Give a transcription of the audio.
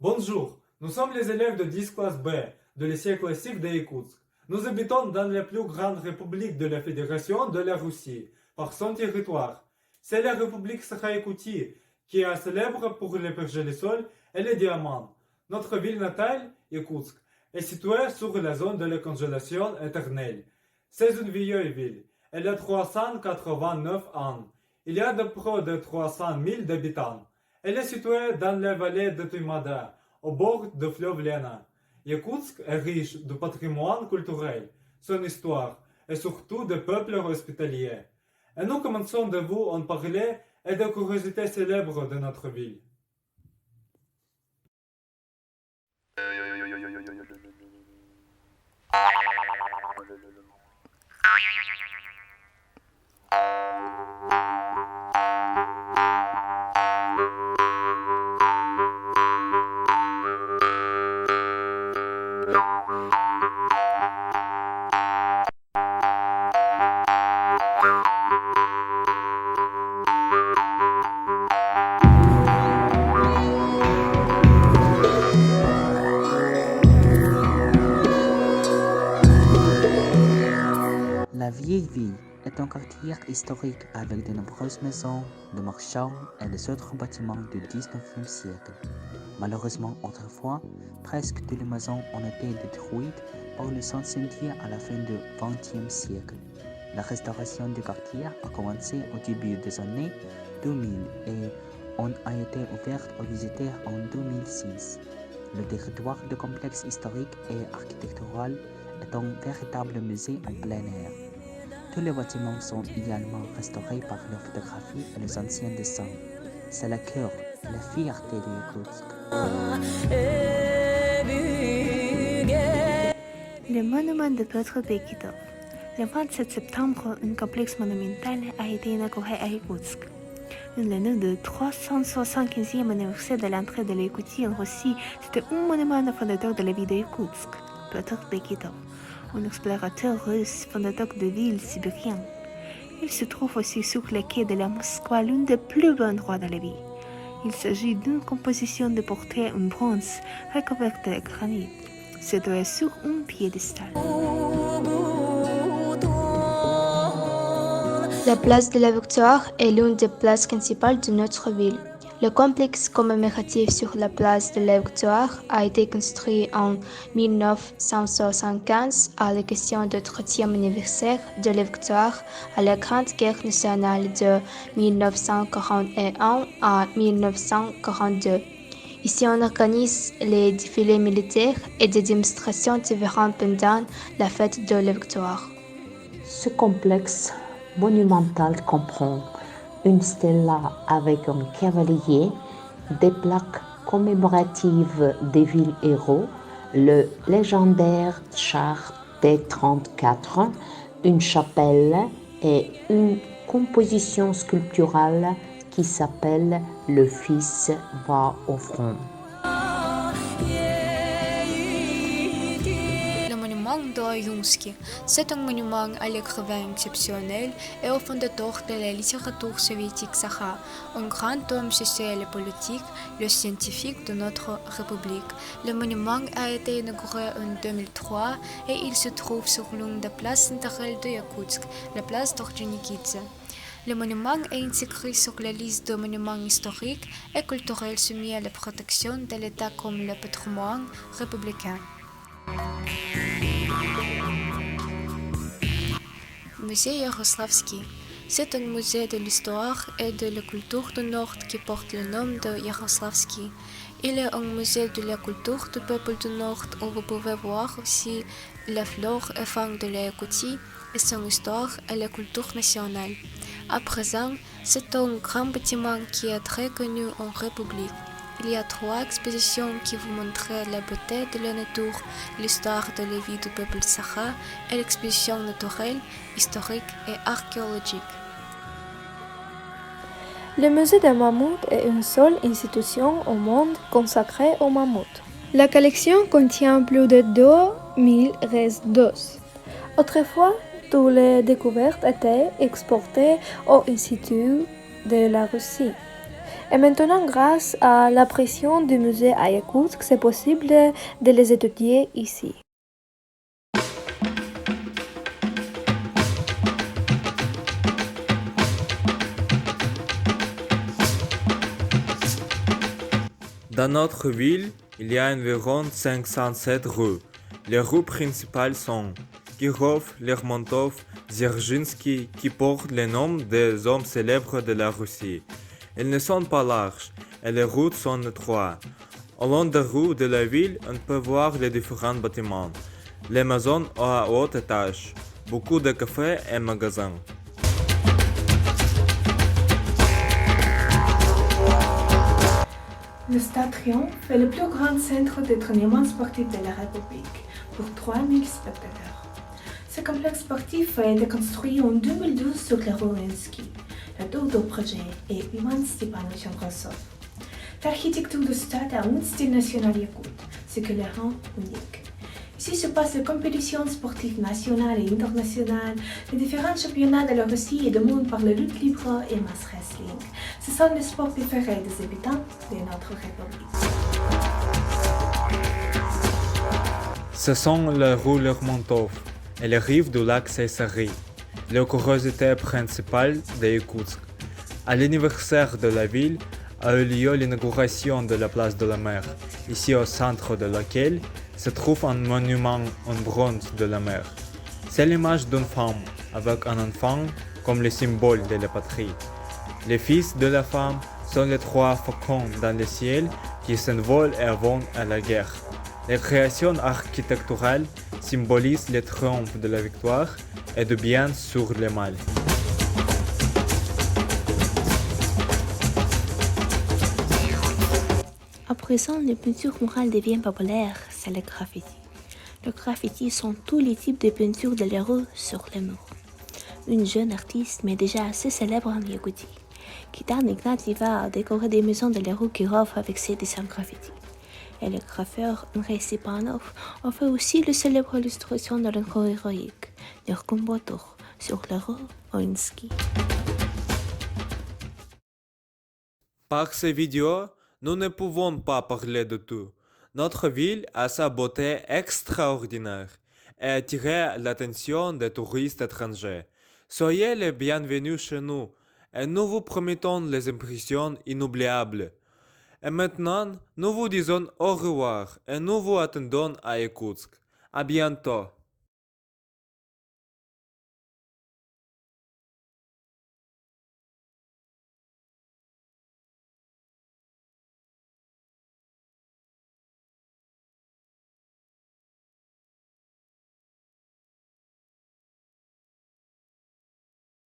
Bonjour, nous sommes les élèves de 10 classe B de lycée classique de Yakoutsk. Nous habitons dans la plus grande république de la Fédération de la Russie, par son territoire. C'est la République Sakha-Yakoutie, qui est célèbre pour les pergélisols et les diamants. Notre ville natale, Yakoutsk, est située sur la zone de la congélation éternelle. C'est une vieille ville. Elle a 389 ans. Il y a de près de 300 000 habitants. Elle est située dans la vallée de Tuymada, au bord du fleuve Lena. Yakoutsk est riche de patrimoine culturel, son histoire et surtout de peuples hospitaliers. Et nous commençons de vous en parler et des curiosités célèbres de notre ville. La vieille ville est un quartier historique avec de nombreuses maisons, de marchands et des autres bâtiments du XIXe siècle. Malheureusement, autrefois, presque toutes les maisons ont été détruites par les incendies à la fin du XXe siècle. La restauration du quartier a commencé au début des années 2000 et on a été ouverte aux visiteurs en 2006. Le territoire du complexe historique et architectural est un véritable musée en plein air. Tous les bâtiments sont également restaurés par les photographies et les anciens dessins. C'est le cœur, la fierté de Yakoutsk. Le monument de Piotr Bekidov. Le 27 septembre, un complexe monumental a été inauguré à Yakoutsk. L'année du 375e anniversaire de l'entrée de l'Yakutie en Russie, c'était un monument au fondateur de la ville de Yakoutsk, Piotr Bekidov, un explorateur russe, fondateur de ville sibérienne. Il se trouve aussi sur le quai de la Moskva, l'un des plus beaux endroits de la ville. Il s'agit d'une composition de portraits en bronze recouverte de granit, située sur un piédestal. La place de la Victoire est l'une des places principales de notre ville. Le complexe commémoratif sur la place de la Victoire a été construit en 1975 à l'occasion du 30e anniversaire de la Victoire à la Grande Guerre nationale de 1941 à 1942. Ici, on organise les défilés militaires et des démonstrations différentes pendant la fête de la Victoire. Ce complexe monumental comprend une stèle avec un cavalier, des plaques commémoratives des villes héros, le légendaire char T-34, une chapelle et une composition sculpturale qui s'appelle Le Fils va au front. Dostoïevski. C'est un monument à l'écrivain exceptionnel et au fondateur de la littérature soviétique Sakha, un grand homme social et politique, le scientifique de notre République. Le monument a été inauguré en 2003 et il se trouve sur l'une des places centrales de Yakoutsk, la place d'Orджоникидзе. Le monument est inscrit sur la liste de monuments historiques et culturels soumis à la protection de l'État comme le patrimoine républicain. Musée Yaroslavski. C'est un musée de l'histoire et de la culture du Nord qui porte le nom de Yaroslavski. Il est un musée de la culture du peuple du Nord où vous pouvez voir aussi la flore et faune de la Yakoutie et son histoire et la culture nationale. À présent, c'est un grand bâtiment qui est très connu en République. Il y a 3 expositions qui vous montrent la beauté de la nature, l'histoire de la vie du peuple Sakha et l'exposition naturelle, historique et archéologique. Le musée des mammouths est une seule institution au monde consacrée aux mammouths. La collection contient plus de 2000 restes d'os. Autrefois, toutes les découvertes étaient exportées au Institut de la Russie. Et maintenant, grâce à la pression du musée à Yakoutsk, c'est possible de les étudier ici. Dans notre ville, il y a environ 507 rues. Les rues principales sont Kirov, Lermontov, Dzerzhinsky, qui portent les noms des hommes célèbres de la Russie. Elles ne sont pas larges et les routes sont étroites. Au long des rues de la ville, on peut voir les différents bâtiments, les maisons à haut étage, beaucoup de cafés et magasins. Le Stade Triomphe est le plus grand centre d'entraînement sportif de la République, pour 3000 spectateurs. Ce complexe sportif a été construit en 2012 sur la rue Ouinsky. L'auteur du projet est Ivan Stepanovich Ambrosov. L'architecture du stade a un style national yakoute, ce qui le rend unique. Ici se passent les compétitions sportives nationales et internationales, les différents championnats de la Russie et du monde par la lutte libre et mass wrestling. Ce sont les sports préférés des habitants de notre République. Ce sont les rues Lermontov et les rives du lac Saïsari, la curiosité principale de Yakoutsk. À l'anniversaire de la ville a eu lieu l'inauguration de la place de la mer, ici au centre de laquelle se trouve un monument en bronze de la mer. C'est l'image d'une femme avec un enfant comme le symbole de la patrie. Les fils de la femme sont les 3 faucons dans le ciel qui s'envolent et vont à la guerre. Les créations architecturales symbolisent le triomphe de la victoire et du bien sur le mal. À présent, les peintures murales deviennent populaires, c'est le graffiti. Le graffiti sont tous les types de peintures de la rue sur les murs. Une jeune artiste, mais déjà assez célèbre en Yakoutie, Kitana Ignatieva a décoré des maisons de la rue Kirov avec ses dessins graffiti. Et le graffeur Andrei Stepanov a fait aussi le célèbre illustration de l'encore héroïque, Yerkum Botor, sur la rue Ouinsky. Par ces vidéos, nous ne pouvons pas parler de tout. Notre ville a sa beauté extraordinaire et attire l'attention des touristes étrangers. Soyez les bienvenus chez nous et nous vous promettons les impressions inoubliables. Et maintenant, nous vous disons au revoir et nous vous attendons à Yakoutsk. À bientôt.